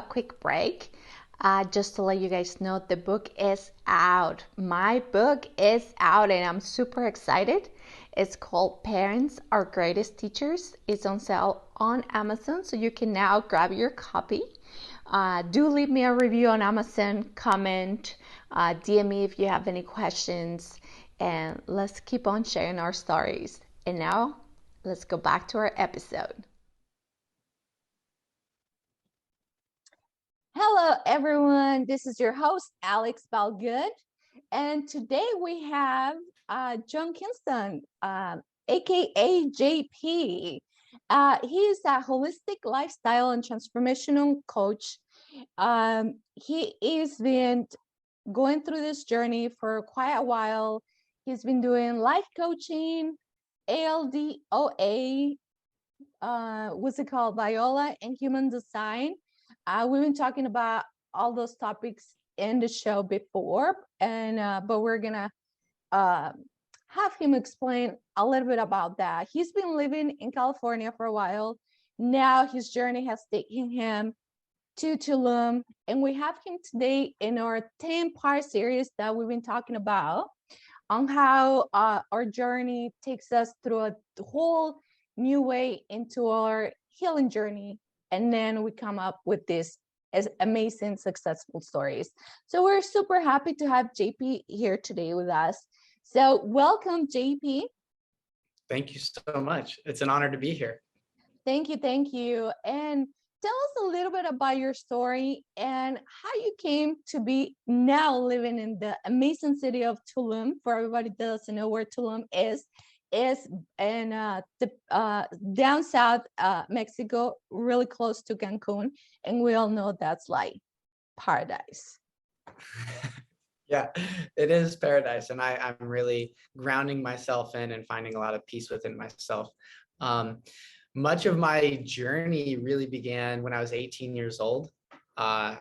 quick break. Just to let you guys know, the book is out. My book is out, and I'm super excited. It's called Parents Are Greatest Teachers. It's on sale on Amazon, so you can now grab your copy. Do leave me a review on Amazon, comment, DM me if you have any questions, and let's keep on sharing our stories. And now, let's go back to our episode. Hello, everyone. This is your host, Alex Balgood. And today we have John Kingston, aka JP. He is a holistic lifestyle and transformational coach. He has been going through this journey for quite a while. He's been doing life coaching, ELDOA, what's it called? VOILA and Human Design. We've been talking about all those topics in the show before, and but we're gonna have him explain a little bit about that. He's been living in California for a while. Now his journey has taken him to Tulum, and we have him today in our 10-part series that we've been talking about on how our journey takes us through a whole new way into our healing journey. And then we come up with these amazing, successful stories. So we're super happy to have JP here today with us. So welcome, JP. Thank you so much. It's an honor to be here. Thank you. Thank you. And tell us a little bit about your story and how you came to be now living in the amazing city of Tulum. For everybody that doesn't know where Tulum is in down south Mexico, really close to Cancun, and we all know that's like paradise. Yeah, it is paradise, and I'm really grounding myself in and finding a lot of peace within myself. Much of my journey really began when I was 18 years old. Or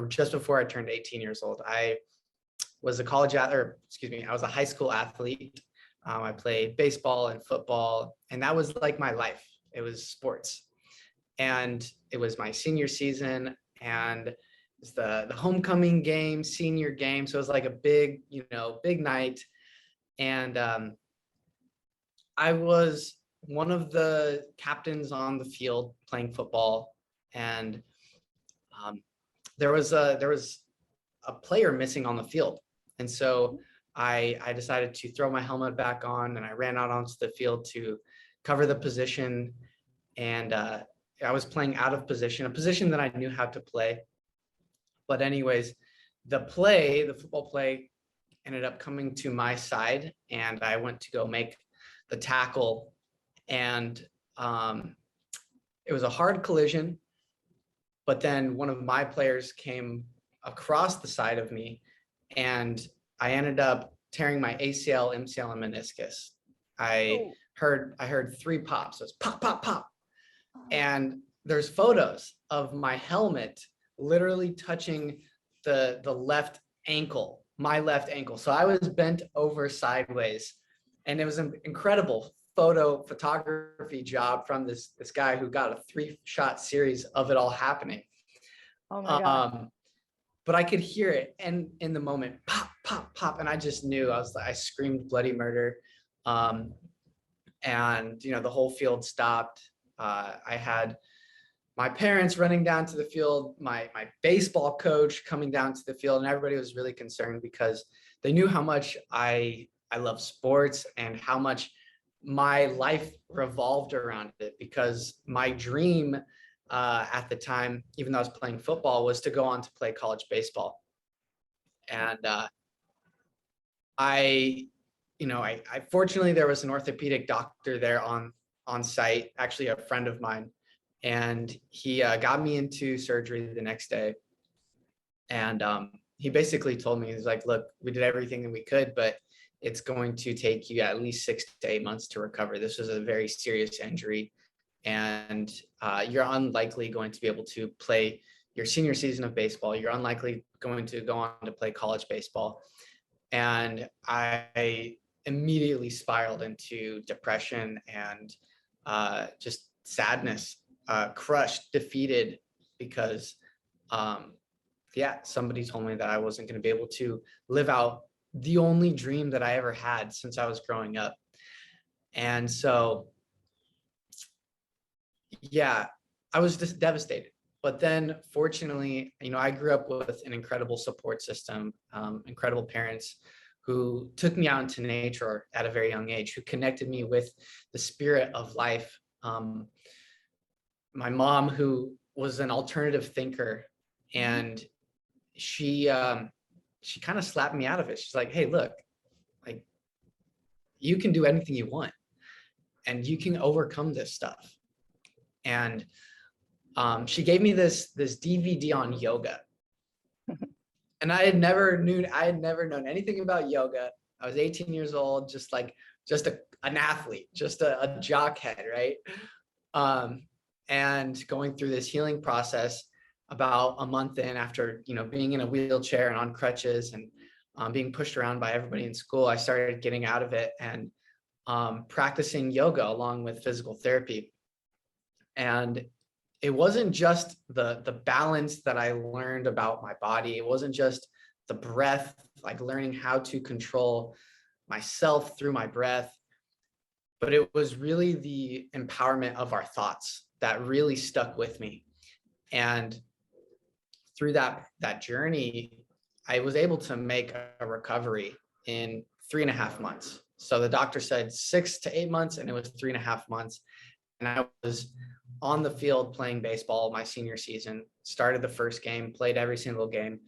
just before I turned 18 years old. I was a I was a high school athlete. I played baseball and football, and that was like my life. It was sports. And it was my senior season, and it was the homecoming game, senior game. So it was like a big night. And I was one of the captains on the field playing football. And there was a player missing on the field. And so I decided to throw my helmet back on, and I ran out onto the field to cover the position. And I was playing out of position, a position that I knew how to play. But anyways, the football play ended up coming to my side, and I went to go make the tackle. And it was a hard collision, but then one of my players came across the side of me, and I ended up tearing my ACL, MCL, and meniscus. I heard 3 pops. So it's pop, pop, pop. And there's photos of my helmet literally touching the left ankle, my left ankle. So I was bent over sideways, and it was an incredible photography job from this guy who got a 3-shot series of it all happening. Oh my God. But I could hear it, and in the moment, pop, pop, pop, and I just knew. I screamed bloody murder, and the whole field stopped. I had my parents running down to the field, my baseball coach coming down to the field, and everybody was really concerned because they knew how much I love sports and how much my life revolved around it. Because my dream at the time, even though I was playing football, was to go on to play college baseball. And I fortunately, there was an orthopedic doctor there on site, actually a friend of mine, and he got me into surgery the next day. And he basically told me, he's like, look, we did everything that we could, but it's going to take you at least 6 to 8 months to recover. This was a very serious injury, and you're unlikely going to be able to play your senior season of baseball. You're unlikely going to go on to play college baseball. And I immediately spiraled into depression and just sadness, crushed, defeated, because yeah, somebody told me that I wasn't going to be able to live out the only dream that I ever had since I was growing up. And so, yeah, I was just devastated. But then fortunately, I grew up with an incredible support system, incredible parents who took me out into nature at a very young age, who connected me with the spirit of life. My mom, who was an alternative thinker, and she kind of slapped me out of it. She's like, hey, look, like, you can do anything you want and you can overcome this stuff. And she gave me this DVD on yoga. And I had never known anything about yoga. I was 18 years old, just an athlete, just a jockhead, right? And going through this healing process about a month in, after being in a wheelchair and on crutches and being pushed around by everybody in school, I started getting out of it and practicing yoga along with physical therapy. And it wasn't just the balance that I learned about my body. It wasn't just the breath, like learning how to control myself through my breath, but it was really the empowerment of our thoughts that really stuck with me. And through that journey, I was able to make a recovery in 3.5 months. So the doctor said 6 to 8 months, and it was 3.5 months. And I was on the field playing baseball my senior season, started the first game, played every single game.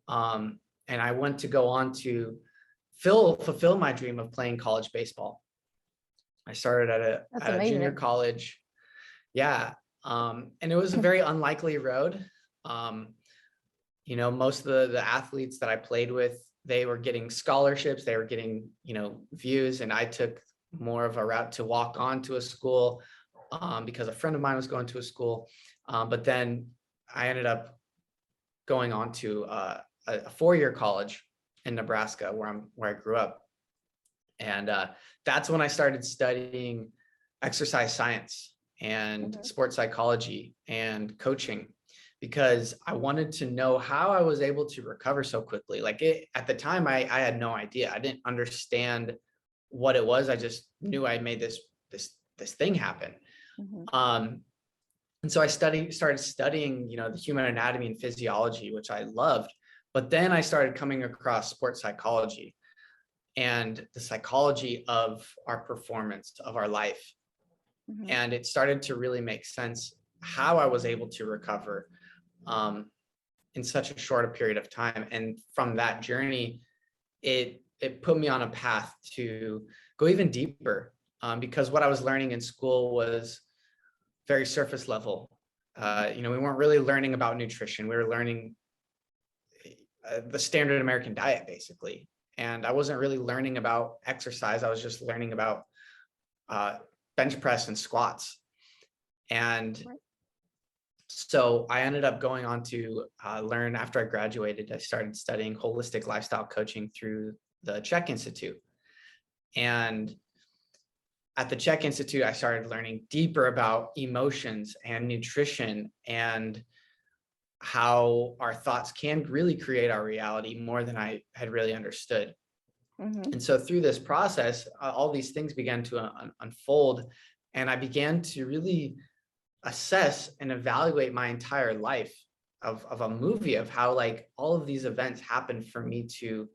And I went to go on to fulfill my dream of playing college baseball. I started at a junior college. Yeah. And it was a very unlikely road. Most of the athletes that I played with, they were getting scholarships, they were getting, views. And I took more of a route to walk on to a school because a friend of mine was going to a school. But then I ended up going on to a 4-year college in Nebraska, where I grew up. And that's when I started studying exercise science and sports psychology and coaching, because I wanted to know how I was able to recover so quickly. At the time, I had no idea. I didn't understand what it was. I just knew I made this thing happen. And so I started studying, the human anatomy and physiology, which I loved. But then I started coming across sports psychology and the psychology of our performance, of our life. And it started to really make sense how I was able to recover in such a short a period of time. And from that journey, it put me on a path to go even deeper, because what I was learning in school was very surface level. We weren't really learning about nutrition. We were learning the standard American diet, basically. And I wasn't really learning about exercise. I was just learning about bench press and squats. And so I ended up going on to learn. After I graduated, I started studying holistic lifestyle coaching through the CHEK Institute. And at the CHEK Institute, I started learning deeper about emotions and nutrition and how our thoughts can really create our reality more than I had really understood. And so through this process, all these things began to unfold, and I began to really assess and evaluate my entire life of a movie of how all of these events happened for me to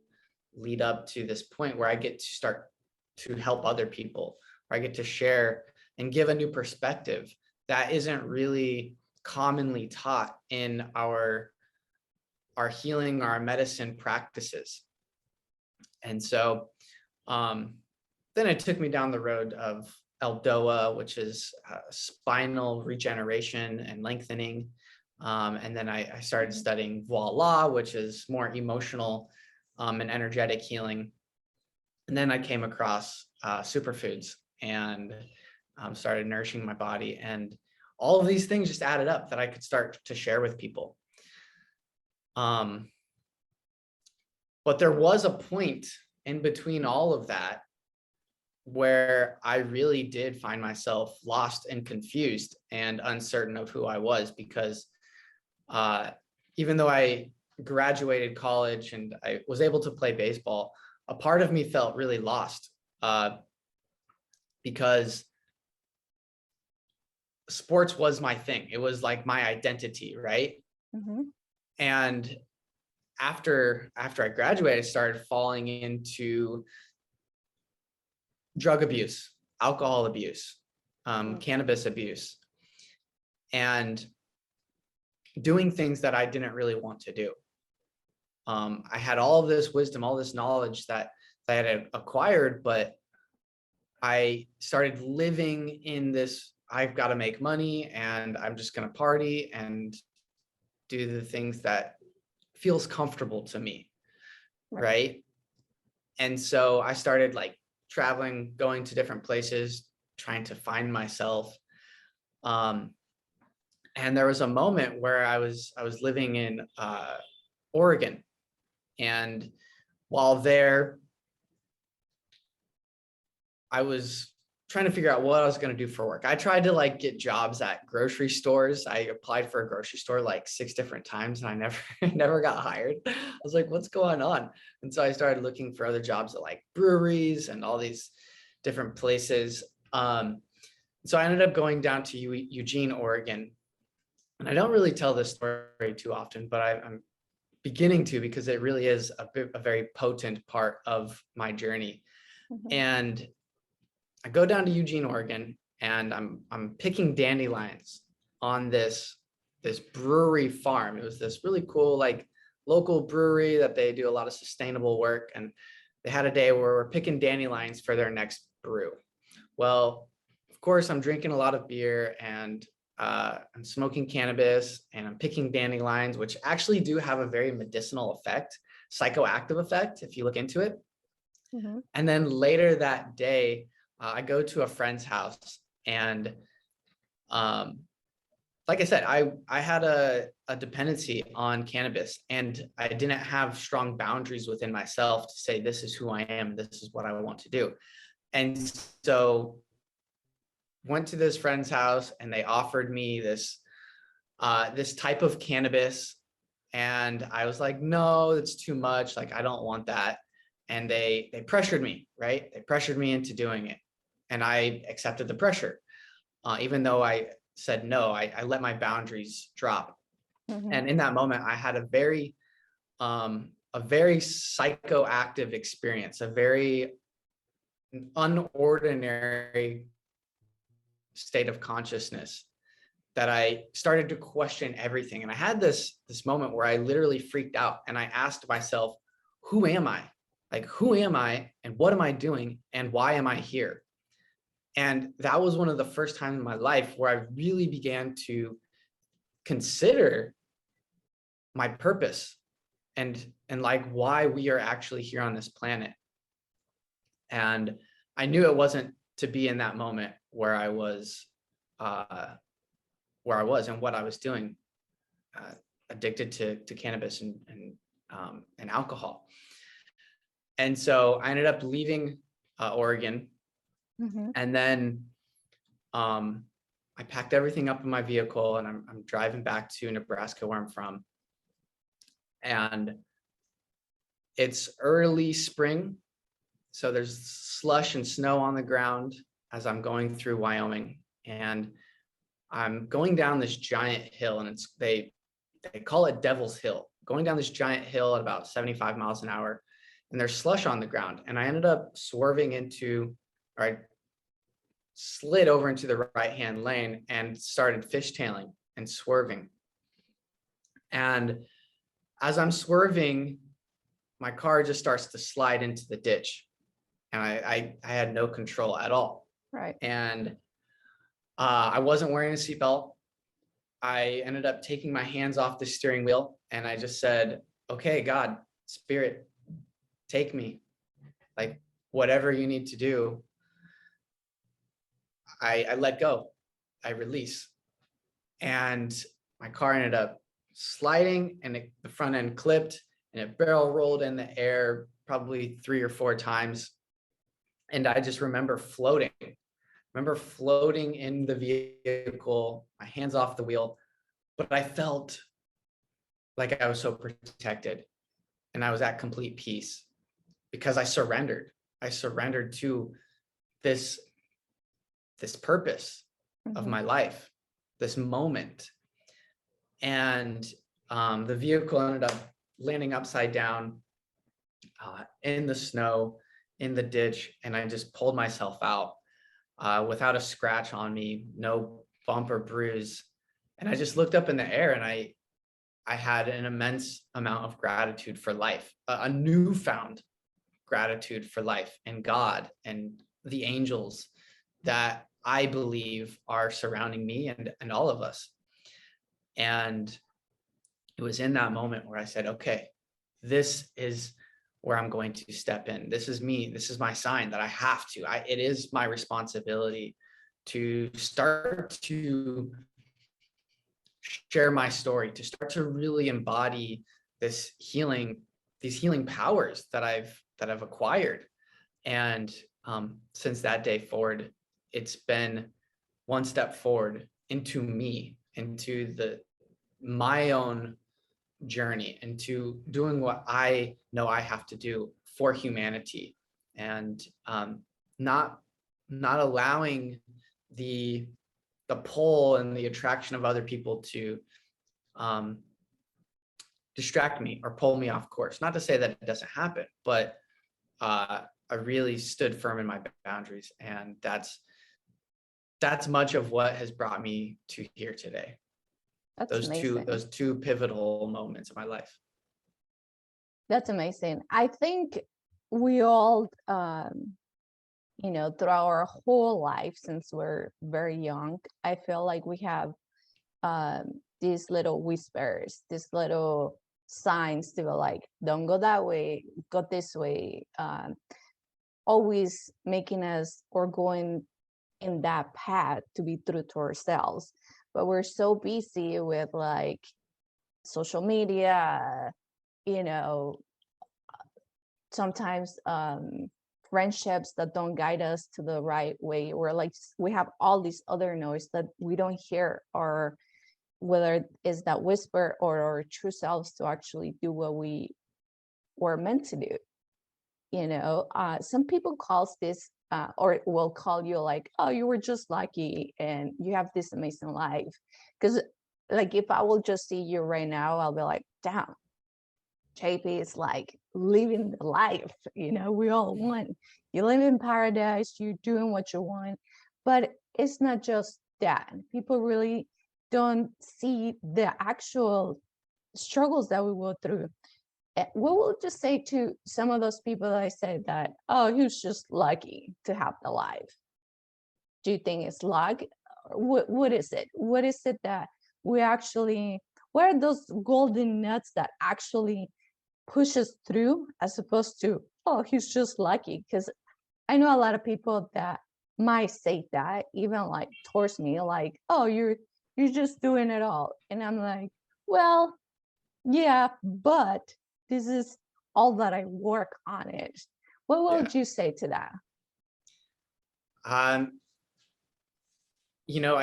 lead up to this point where I get to start to help other people, where I get to share and give a new perspective that isn't really commonly taught in our healing, our medicine practices. And so then it took me down the road of ELDOA, which is spinal regeneration and lengthening. And then I started studying VOILA, which is more emotional and energetic healing. And then I came across superfoods and started nourishing my body. And all of these things just added up that I could start to share with people. But there was a point in between all of that where I really did find myself lost and confused and uncertain of who I was, because even though I graduated college and I was able to play baseball, a part of me felt really lost because sports was my thing. It was like my identity, right? Mm-hmm. And after I graduated, I started falling into drug abuse, alcohol abuse, cannabis abuse, and doing things that I didn't really want to do. I had all of this wisdom, all this knowledge that I had acquired, but I started living in this, I've got to make money and I'm just going to party and do the things that feels comfortable to me. Right. And so I started like traveling, going to different places, trying to find myself. And there was a moment where I was living in Oregon, and while there, I was trying to figure out what I was going to do for work. I tried to like get jobs at grocery stores. I applied for a grocery store like 6 different times and I never got hired. I was like, what's going on? And so I started looking for other jobs at like breweries and all these different places. So I ended up going down to Eugene, Oregon. And I don't really tell this story too often, but I'm beginning to, because it really is a very potent part of my journey. Mm-hmm. And I go down to Eugene, Oregon, and I'm picking dandelions on this brewery farm. It was this really cool, like local brewery that they do a lot of sustainable work. And they had a day where we're picking dandelions for their next brew. Well, of course, I'm drinking a lot of beer and I'm smoking cannabis and I'm picking dandelions, which actually do have a very medicinal effect, psychoactive effect, if you look into it. Mm-hmm. And then later that day, I go to a friend's house, and like I said, I had a dependency on cannabis, and I didn't have strong boundaries within myself to say, this is who I am, this is what I want to do. And so went to this friend's house, and they offered me this type of cannabis, and I was like, no, it's too much. Like, I don't want that. And they pressured me, right? They pressured me into doing it. And I accepted the pressure. Even though I said no, I let my boundaries drop. Mm-hmm. And in that moment, I had a very psychoactive experience, a very unordinary state of consciousness, that I started to question everything. And I had this moment where I literally freaked out, and I asked myself, who am I? Like, who am I, and what am I doing, and why am I here? And that was one of the first times in my life where I really began to consider my purpose and like why we are actually here on this planet. And I knew it wasn't to be in that moment where I was and what I was doing, addicted to cannabis and alcohol. And so I ended up leaving Oregon. Mm-hmm. And then I packed everything up in my vehicle, and I'm driving back to Nebraska, where I'm from. And it's early spring, so there's slush and snow on the ground as I'm going through Wyoming. And I'm going down this giant hill, and they call it Devil's Hill. Going down this giant hill at about 75 miles an hour, and there's slush on the ground. And I ended up swerving into, or I slid over into the right-hand lane and started fishtailing and swerving. And as I'm swerving, my car just starts to slide into the ditch, and I had no control at all. Right. And I wasn't wearing a seatbelt. I ended up taking my hands off the steering wheel, and I just said, okay, God, Spirit, take me. Like, whatever you need to do. I let go. I release. And my car ended up sliding, and the front end clipped, and it barrel rolled in the air probably 3 or 4 times. And I just remember floating in the vehicle, my hands off the wheel, but I felt like I was so protected, and I was at complete peace because I surrendered. I surrendered to this purpose of my life, this moment. And the vehicle ended up landing upside down in the snow, in the ditch, and I just pulled myself out without a scratch on me, no bump or bruise. And I just looked up in the air, and I had an immense amount of gratitude for life, a newfound gratitude for life and God and the angels that I believe are surrounding me and all of us. And it was in that moment where I said, okay, this is where I'm going to step in. This is me. This is my sign that I have to. It is my responsibility to start to share my story, to start to really embody this healing, these healing powers that I've acquired. And since that day forward, it's been one step forward into me, into my own journey, into doing what I know I have to do for humanity, and not allowing the pull and the attraction of other people to distract me or pull me off course. Not to say that it doesn't happen, but I really stood firm in my boundaries, and that's much of what has brought me to here today. That's Those amazing. two pivotal moments of my life. That's amazing. I think we all, throughout our whole life, since we're very young, I feel like we have these little whispers, these little signs to be like, don't go that way, go this way, always making us or going in that path to be true to ourselves. But we're so busy with like social media, sometimes friendships that don't guide us to the right way, or like we have all this other noise that we don't hear, or whether it's that whisper or our true selves to actually do what we were meant to do. Some people calls this or will call you like, oh, you were just lucky and you have this amazing life. Because like if I will just see you right now, I'll be like, damn, JP is like living the life, we all want. You live in paradise, you're doing what you want. But it's not just that. People really don't see the actual struggles that we go through. What will you say to some of those people that I said that, oh, he was just lucky to have the life? Do you think it's luck? What is it? What is it that we actually, what are those golden nuts that actually push us through, as opposed to, oh, he's just lucky? Because I know a lot of people that might say that, even like towards me, like, oh, you're just doing it all. And I'm like, well, yeah, but this is all that I work on it. What would you say to that? I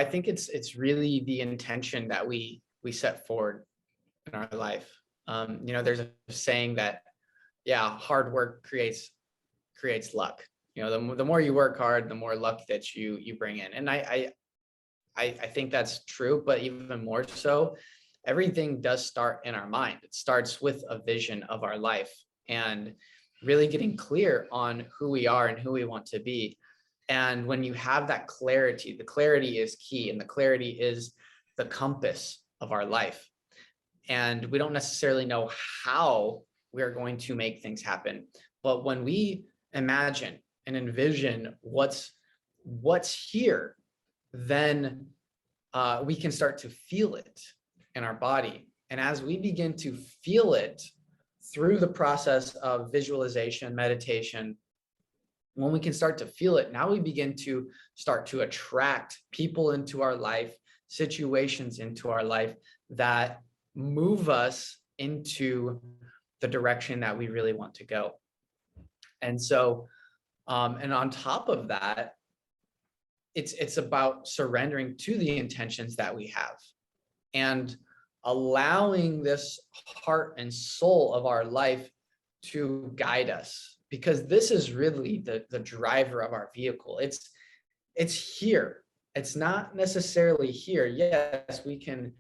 think it's really the intention that we set forward in our life. There's a saying that, hard work creates luck. The more you work hard, the more luck that you bring in. And I think that's true, but even more so, everything does start in our mind. It starts with a vision of our life and really getting clear on who we are and who we want to be. And when you have that clarity, the clarity is key, and the clarity is the compass of our life. And we don't necessarily know how we are going to make things happen. But when we imagine and envision what's here, then we can start to feel it in our body. And as we begin to feel it through the process of visualization, meditation, when we can start to feel it, now we begin to start to attract people into our life, situations into our life that move us into the direction that we really want to go. And so, and on top of that, it's about surrendering to the intentions that we have. And allowing this heart and soul of our life to guide us, because this is really the driver of our vehicle. It's here. It's not necessarily here. Yes, we can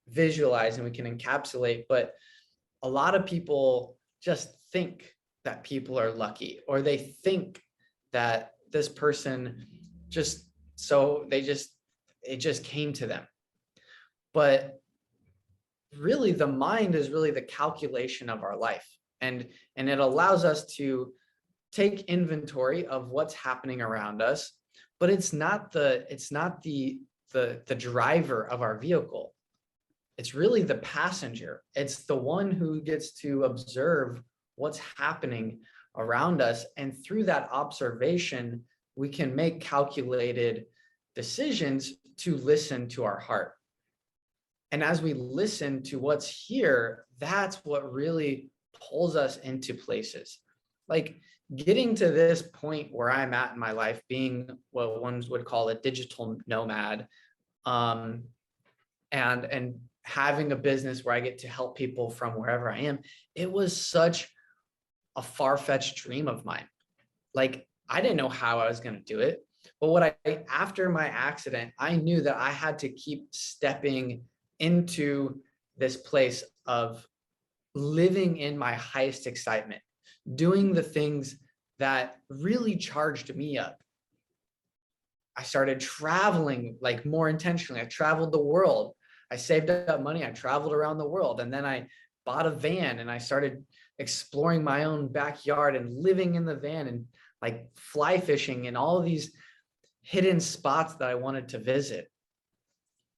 visualize and we can encapsulate, but a lot of people just think that people are lucky, or they think that this person just, it just came to them. But really the mind is really the calculation of our life. And it allows us to take inventory of what's happening around us, but it's not the driver of our vehicle. It's really the passenger. It's the one who gets to observe what's happening around us. And through that observation, we can make calculated decisions to listen to our heart. And as we listen to what's here, that's what really pulls us into places. Like getting to this point where I'm at in my life, being what one would call a digital nomad, and having a business where I get to help people from wherever I am, it was such a far-fetched dream of mine. Like I didn't know how I was going to do it, but after my accident, I knew that I had to keep stepping into this place of living in my highest excitement, doing the things that really charged me up. I started traveling like more intentionally. I traveled the world. I saved up money. I traveled around the world. And then I bought a van and I started exploring my own backyard and living in the van and like fly fishing and all of these hidden spots that I wanted to visit.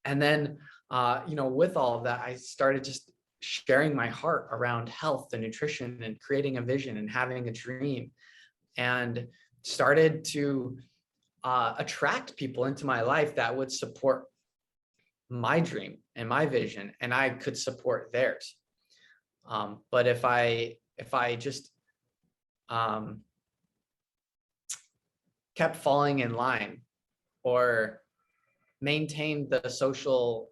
And then, with all of that, I started just sharing my heart around health and nutrition and creating a vision and having a dream, and started to attract people into my life that would support my dream and my vision, and I could support theirs. But if I just kept falling in line or maintained the societal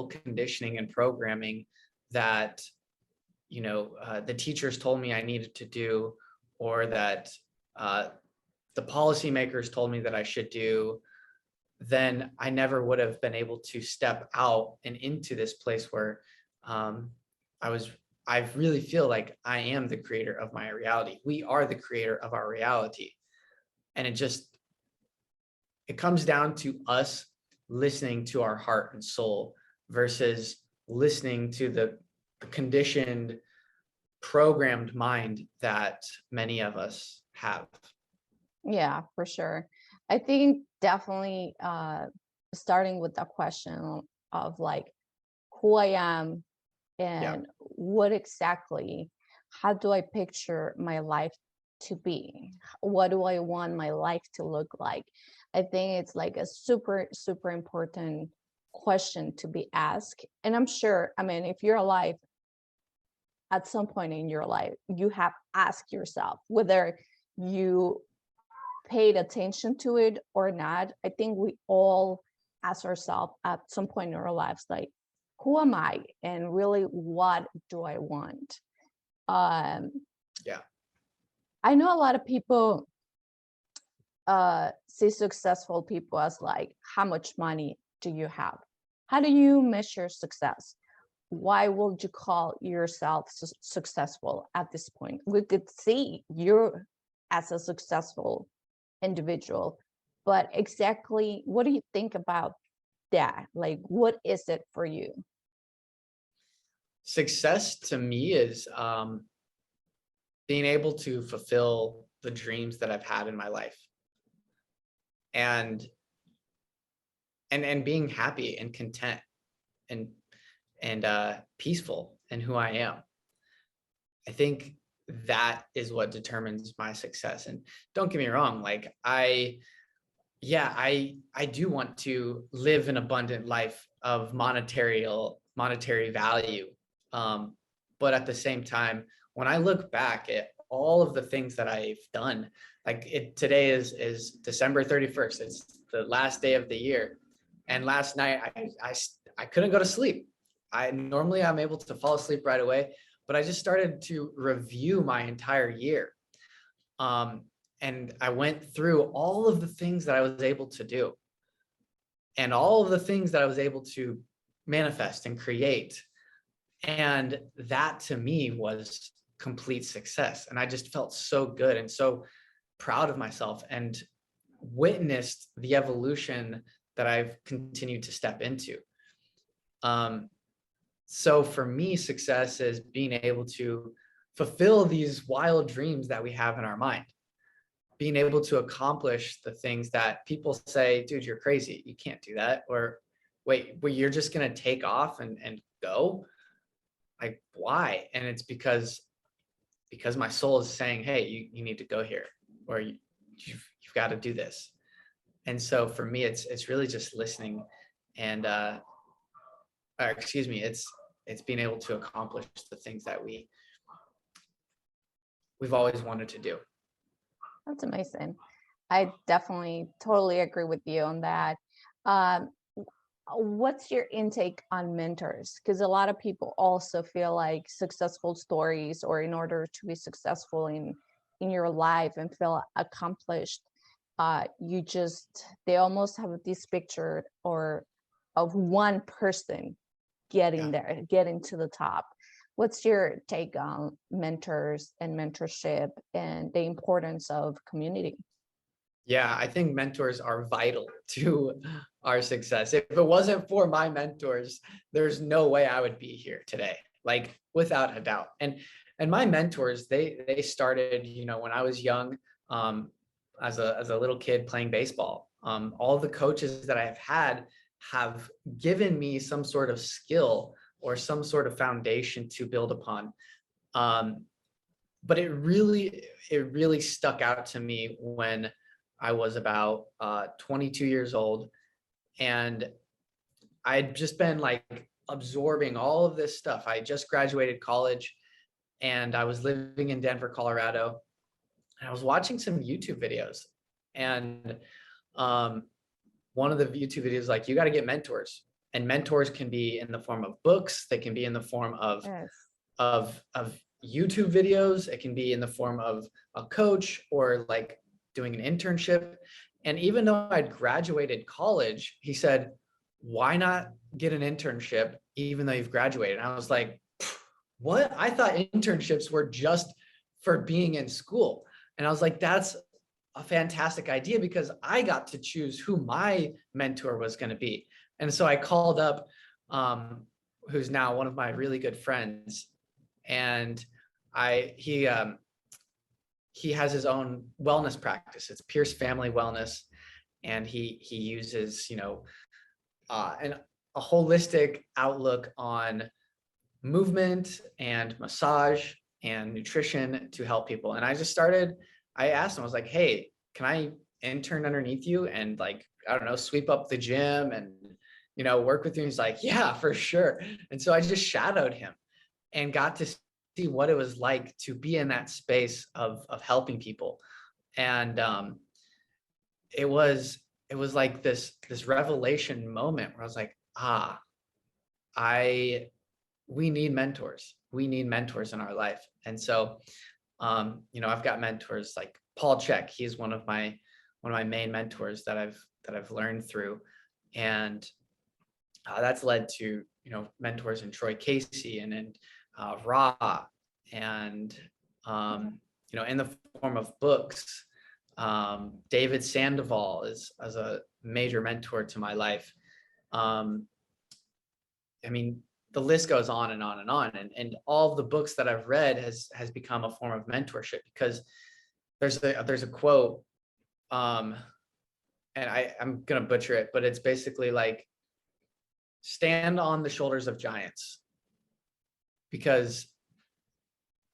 conditioning and programming that the teachers told me I needed to do, or that the policymakers told me that I should do, then I never would have been able to step out and into this place where I really feel like I am the creator of my reality. We are the creator of our reality. And it comes down to us listening to our heart and soul versus listening to the conditioned, programmed mind that many of us have. Yeah, for sure. I think definitely starting with the question of like who I am and what exactly, how do I picture my life to be? What do I want my life to look like? I think it's like a super, super important question to be asked. And I'm sure, I mean, if you're alive at some point in your life, you have asked yourself whether you paid attention to it or not. I think we all ask ourselves at some point in our lives, like, who am I? And really, what do I want? I know a lot of people see successful people as like, how much money do you have? How do you measure success? Why would you call yourself successful at this point? We could see you as a successful individual, but exactly what do you think about that? Like, what is it for you? Success to me is being able to fulfill the dreams that I've had in my life, and being happy and content and peaceful in who I am. I think that is what determines my success. And don't get me wrong, like I do want to live an abundant life of monetary value. But at the same time, when I look back at all of the things that I've done, like today is December 31st. It's the last day of the year. And last night I couldn't go to sleep. I'm able to fall asleep right away, but I just started to review my entire year. And I went through all of the things that I was able to do and all of the things that I was able to manifest and create. And that to me was complete success. And I just felt so good and so proud of myself and witnessed the evolution that I've continued to step into. So for me, success is being able to fulfill these wild dreams that we have in our mind, being able to accomplish the things that people say, dude, you're crazy, you can't do that. Or wait, you're just going to take off and go? Like, why? And it's because my soul is saying, hey, you need to go here, or you've got to do this. And so for me, it's really just listening and, it's being able to accomplish the things that we've always wanted to do. That's amazing. I definitely totally agree with you on that. What's your intake on mentors? Because a lot of people also feel like successful stories, or in order to be successful in your life and feel accomplished, they almost have this picture of one person getting there, getting to the top. What's your take on mentors and mentorship and the importance of community? Yeah, I think mentors are vital to our success. If it wasn't for my mentors, there's no way I would be here today, like without a doubt. And my mentors, they started, when I was young, as a little kid playing baseball. All the coaches that I've had have given me some sort of skill or some sort of foundation to build upon. But it really stuck out to me when I was about 22 years old, and I'd just been like absorbing all of this stuff. I just graduated college and I was living in Denver, Colorado, and I was watching some YouTube videos, and one of the YouTube videos, like, you got to get mentors, and mentors can be in the form of books. They can be in the form of, Yes. of YouTube videos. It can be in the form of a coach or like doing an internship. And even though I'd graduated college, he said, why not get an internship even though you've graduated? And I was like, what? I thought internships were just for being in school. And I was like, that's a fantastic idea, because I got to choose who my mentor was going to be. And so I called up, who's now one of my really good friends, and he has his own wellness practice. It's Pierce Family Wellness, and he uses a holistic outlook on movement and massage and nutrition to help people. And I asked him, I was like, hey, can I intern underneath you and, like, I don't know, sweep up the gym and work with you? And he's like, yeah, for sure. And so I just shadowed him and got to see what it was like to be in that space of helping people. And it was like this revelation moment where I was like, we need mentors. We need mentors in our life. And so, I've got mentors like Paul Chek. He's one of my main mentors that I've learned through. And that's led to, mentors in Troy Casey and Ra, and, in the form of books, David Sandoval is as a major mentor to my life. I mean, the list goes on and on and on. And all of the books that I've read has become a form of mentorship, because there's a quote, and I'm going to butcher it, but it's basically like, stand on the shoulders of giants, because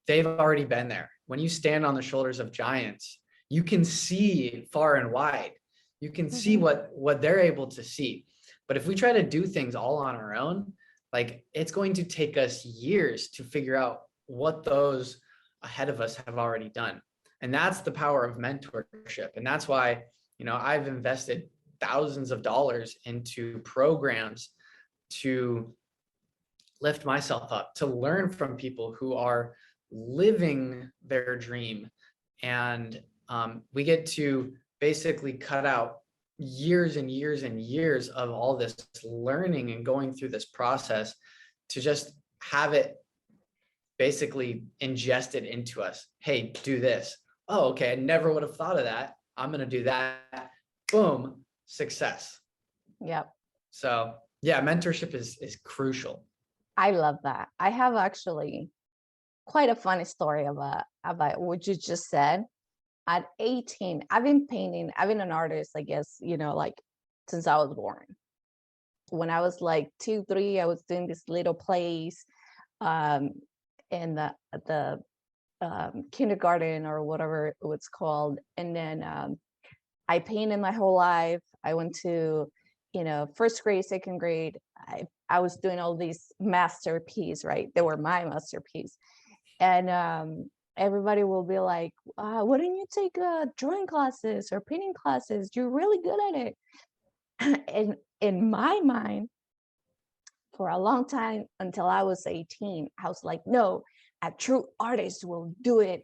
they've already been there. When you stand on the shoulders of giants, you can see far and wide. You can see what they're able to see. But if we try to do things all on our own, like, it's going to take us years to figure out what those ahead of us have already done. And that's the power of mentorship. And that's why, I've invested thousands of dollars into programs to lift myself up, to learn from people who are living their dream. And we get to basically cut out years and years and years of all this learning and going through this process to just have it basically ingested into us. Hey, do this. Oh, okay. I never would have thought of that. I'm going to do that. Boom, success. Yep. So yeah, mentorship is crucial. I love that. I have actually quite a funny story about what you just said. At 18, I've been painting. I've been an artist, I guess, like since I was born. When I was like 2, 3, I was doing this little plays in the kindergarten or whatever it was called. And then I painted my whole life. I went to, first grade, second grade. I was doing all these masterpieces, right? They were my masterpiece. And everybody will be like, why don't you take drawing classes or painting classes? You're really good at it. And in my mind, for a long time, until I was 18, I was like, no, a true artist will do it,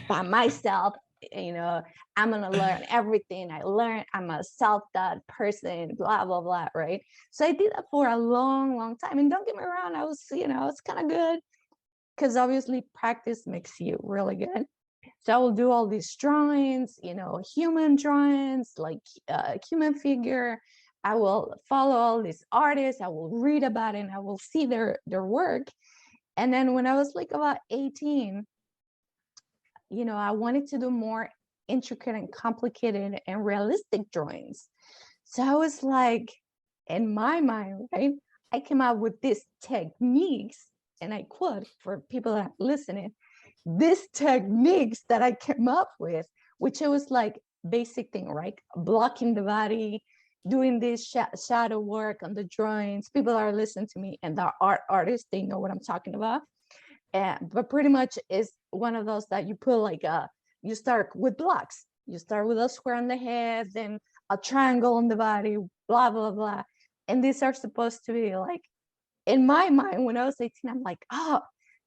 by myself. I'm going to learn everything I learned. I'm a self-taught person, blah, blah, blah. Right. So I did that for a long, long time. And don't get me wrong, I was kind of good, because obviously practice makes you really good. So I will do all these drawings, human drawings, like human figure. I will follow all these artists. I will read about it and I will see their work. And then when I was like about 18, I wanted to do more intricate and complicated and realistic drawings. So I was like, in my mind, right, I came up with these techniques, and I quote for people that are listening, these techniques that I came up with, which it was like basic thing, right? Blocking the body, doing this shadow work on the drawings. People are listening to me and the artists, they know what I'm talking about. But pretty much is one of those that you put like you start with blocks. You start with a square on the head, then a triangle on the body, blah, blah, blah. And these are supposed to be like, in my mind, when I was 18, I'm like, oh,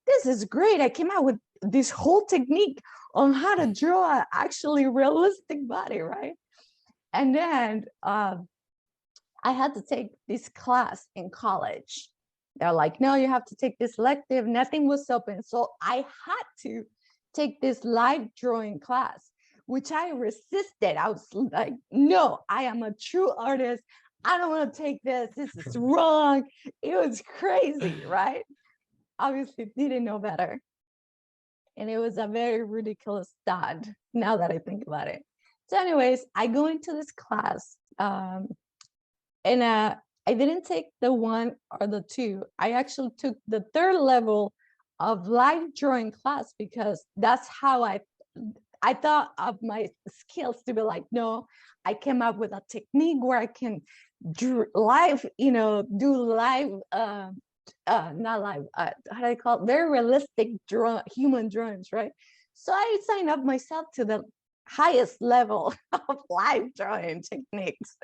this is great. I came out with this whole technique on how to draw an actually realistic body, right? And then I had to take this class in college. They're like, no, you have to take this elective. Nothing was open. So I had to take this live drawing class, which I resisted. I was like, no, I am a true artist. I don't want to take this. This is wrong. It was crazy, right? Obviously didn't know better. And it was a very ridiculous thought now that I think about it. So anyways, I go into this class and I didn't take the 1 or the 2. I actually took the 3rd level of live drawing class, because that's how I thought of my skills to be like, no, I came up with a technique where I can do live, do live, not live, how do I call it? Very realistic human drawings, right? So I signed up myself to the highest level of live drawing techniques.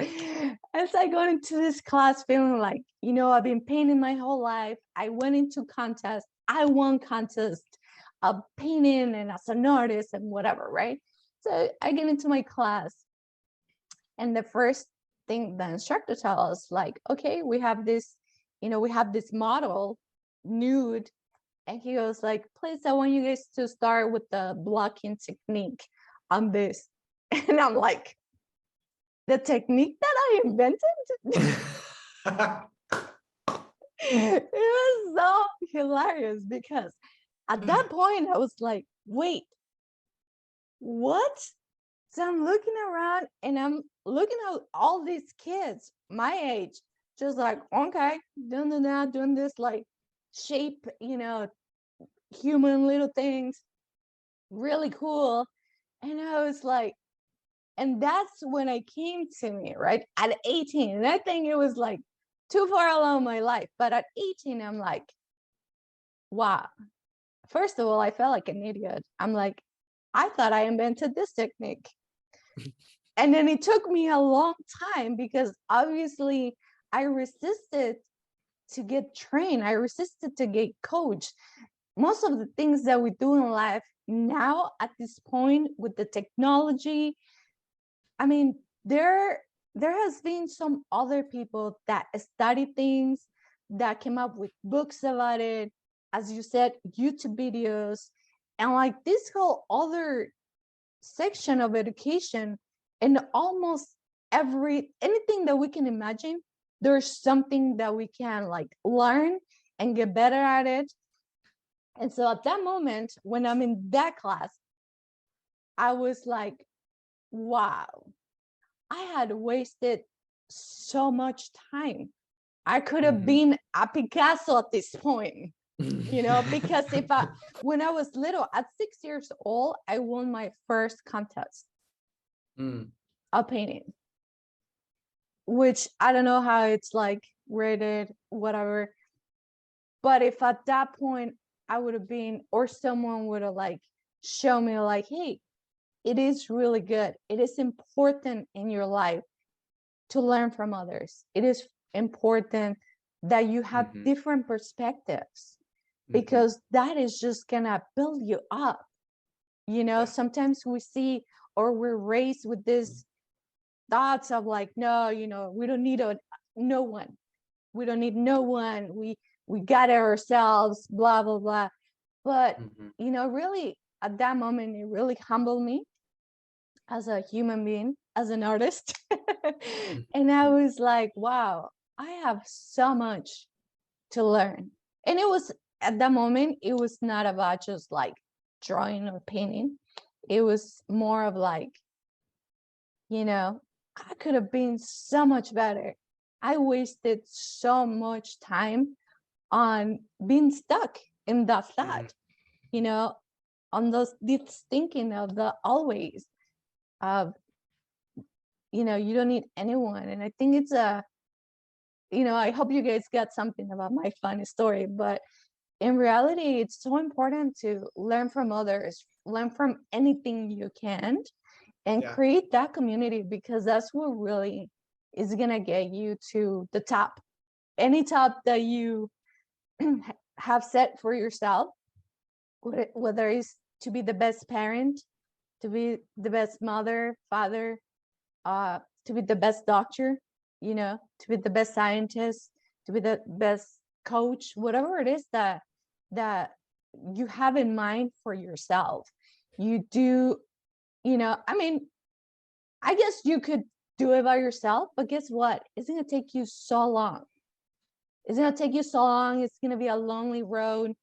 As I go into this class feeling like, I've been painting my whole life. I went into contests. I won contests of painting and as an artist and whatever, right? So I get into my class, and the first thing the instructor tells us, like, okay, we have this, we have this model nude, and he goes like, please, I want you guys to start with the blocking technique on this. And I'm like, the technique that I invented? It was so hilarious, because at that point I was like, wait, what? So I'm looking around and I'm looking at all these kids my age, just like, okay, doing that, doing this like shape, human little things, really cool. And I was like, and that's when I came to me, right? At 18. And I think it was like too far along my life. But at 18, I'm like, wow. First of all, I felt like an idiot. I'm like, I thought I invented this technique. And then it took me a long time, because obviously I resisted to get trained. I resisted to get coached. Most of the things that we do in life now at this point with the technology, I mean, there has been some other people that study things, that came up with books about it, as you said, YouTube videos, and like this whole other section of education. And almost anything that we can imagine, there's something that we can like learn and get better at it. And so at that moment, when I'm in that class, I was like, wow, I had wasted so much time. I could have been a Picasso at this point, because when I was little, at 6 years old, I won my first contest of painting, which I don't know how it's like rated, whatever. But if at that point I would have been, or someone would have like shown me like, hey, it is really good. It is important in your life to learn from others. It is important that you have different perspectives, because that is just gonna build you up. Sometimes we see, or we're raised with this thoughts of like, no, we don't need no one. We don't need no one. We got it ourselves, blah, blah, blah. But, really at that moment, it really humbled me as a human being, as an artist. And I was like, wow, I have so much to learn. And it was, at that moment, it was not about just like drawing or painting. It was more of like, I could have been so much better. I wasted so much time on being stuck in that thought, on this thinking of the always of, you don't need anyone. And I think it's I hope you guys got something about my funny story, but in reality, it's so important to learn from others, learn from anything you can, and create that community, because that's what really is going to get you to the top. Any top that you have set for yourself, whether it's to be the best parent, to be the best mother, father, to be the best doctor, to be the best scientist, to be the best coach, whatever it is that you have in mind for yourself. You do, I guess you could do it by yourself, but guess what? It's going to take you so long. It's going to take you so long. It's going to be a lonely road.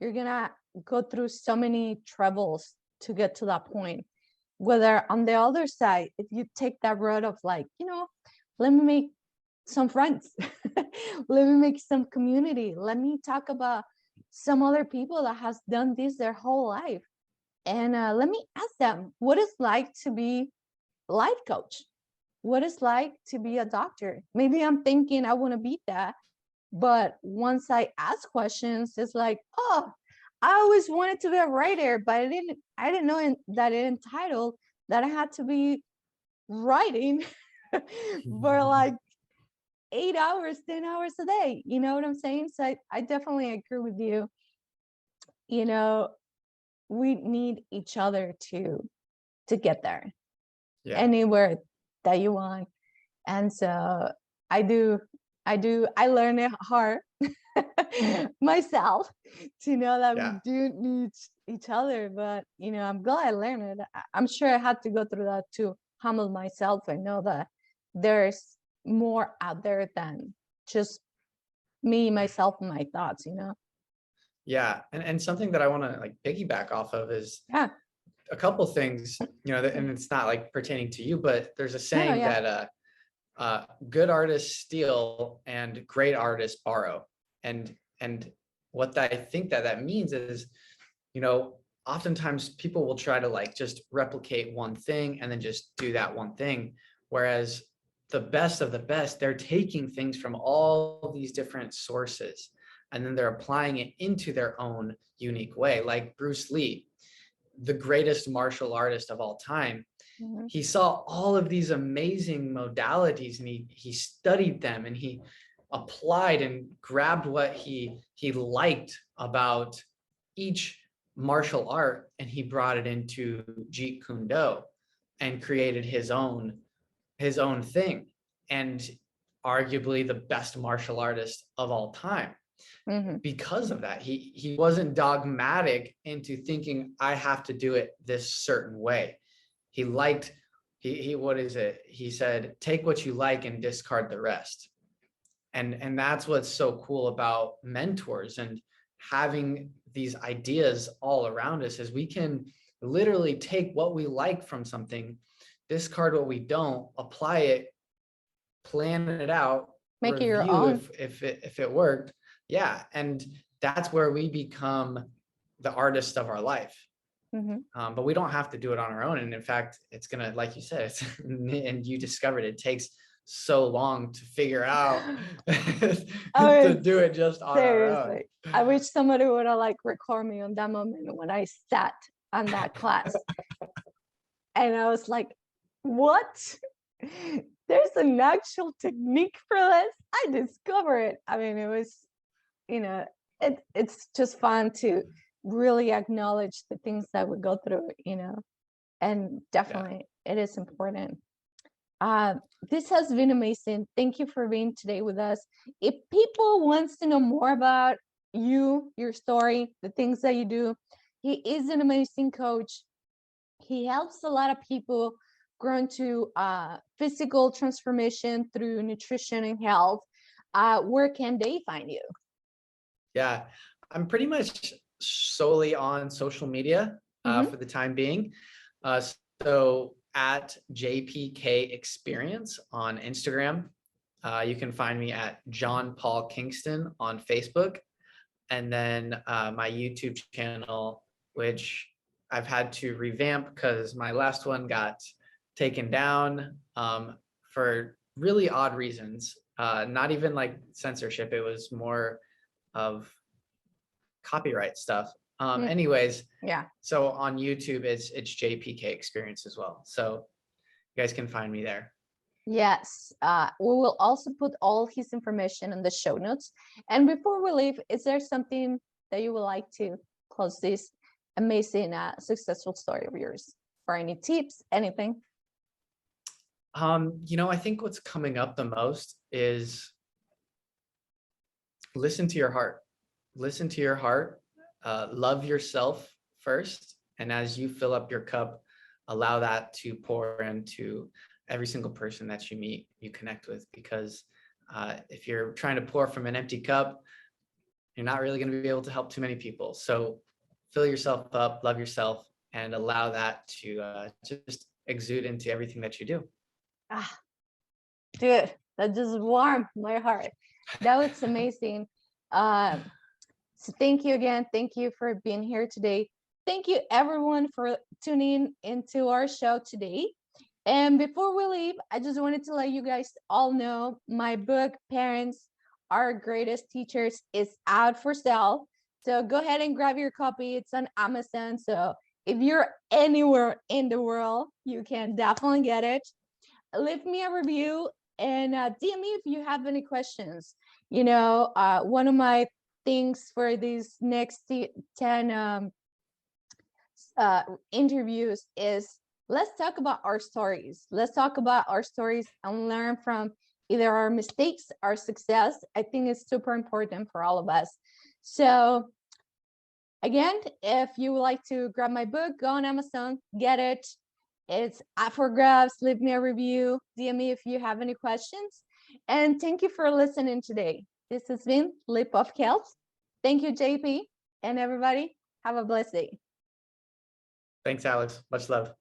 You're going to go through so many troubles to get to that point. Whether on the other side, if you take that road of like, let me make some friends, let me make some community, let me talk about some other people that has done this their whole life, and let me ask them what it's like to be a life coach, what it's like to be a doctor. Maybe I'm thinking I want to be that, but once I ask questions, it's like, oh, I always wanted to be a writer, but I didn't know that it entitled that I had to be writing for like 8 hours, 10 hours a day. You know what I'm saying? So I definitely agree with you. We need each other to get there, anywhere that you want. And so I learn it hard myself to know that we do need each other. But I'm glad I learned it. I'm sure I had to go through that to humble myself and know that there's more out there than just me, myself, and my thoughts. Yeah, and something that I want to like piggyback off of is a couple things, and it's not like pertaining to you, but there's a saying that good artists steal and great artists borrow. And what I think that means is, oftentimes people will try to like just replicate one thing and then just do that one thing. Whereas the best of the best, they're taking things from all these different sources and then they're applying it into their own unique way. Like Bruce Lee, the greatest martial artist of all time. He saw all of these amazing modalities and he studied them and he applied and grabbed what he liked about each martial art, and he brought it into Jeet Kune Do and created his own thing, and arguably the best martial artist of all time. Because of that, he wasn't dogmatic into thinking I have to do it this certain way. He liked, he what is it? He said, take what you like and discard the rest. And that's what's so cool about mentors and having these ideas all around us, is we can literally take what we like from something, discard what we don't, apply it, plan it out, make it your own if it worked. Yeah. And that's where we become the artist of our life. But we don't have to do it on our own. And in fact, it's gonna, like you said, and you discovered, it takes so long to figure out to do it just on our own. I wish somebody would have like record me on that moment when I sat on that class. And I was like, what? There's an actual technique for this. I discovered it. I mean, it was, you know, it's just fun to really acknowledge the things that we go through, you know, and definitely it is important. This has been amazing. Thank you for being today with us. If people wants to know more about you, your story, the things that you do, he is an amazing coach. He helps a lot of people grow into physical transformation through nutrition and health. Where can they find you? Yeah, I'm pretty much solely on social media for the time being. So at JPK Experience on Instagram. You can find me at John Paul Kingston on Facebook. And then my YouTube channel, which I've had to revamp because my last one got taken down for really odd reasons. Not even like censorship, it was more of copyright stuff. Anyways, yeah. So on YouTube, it's JPK Experience as well. So you guys can find me there. Yes, we will also put all his information in the show notes. And before we leave, is there something that you would like to close this amazing, successful story of yours? Or any tips, anything? You know, I think what's coming up the most is listen to your heart. Listen to your heart. Love yourself first. And as you fill up your cup, allow that to pour into every single person that you meet, you connect with. Because if you're trying to pour from an empty cup, you're not really going to be able to help too many people. So fill yourself up, love yourself, and allow that to just exude into everything that you do. Dude, that just warmed my heart. That was amazing. So thank you again. Thank you for being here today. Thank you everyone for tuning into our show today. And before we leave, I just wanted to let you guys all know my book, Parents, Our Greatest Teachers, is out for sale. So go ahead and grab your copy. It's on Amazon. So if you're anywhere in the world, you can definitely get it. Leave me a review and DM me if you have any questions. You know, one of my things for these next 10 interviews is let's talk about our stories. Let's talk about our stories and learn from either our mistakes, our success. I think it's super important for all of us. So again, if you would like to grab my book, go on Amazon, get it. It's up for grabs. Leave me a review. DM me if you have any questions. And thank you for listening today. This has been Leap of Health. Thank you, JP, and everybody. Have a blessed day. Thanks, Alex. Much love.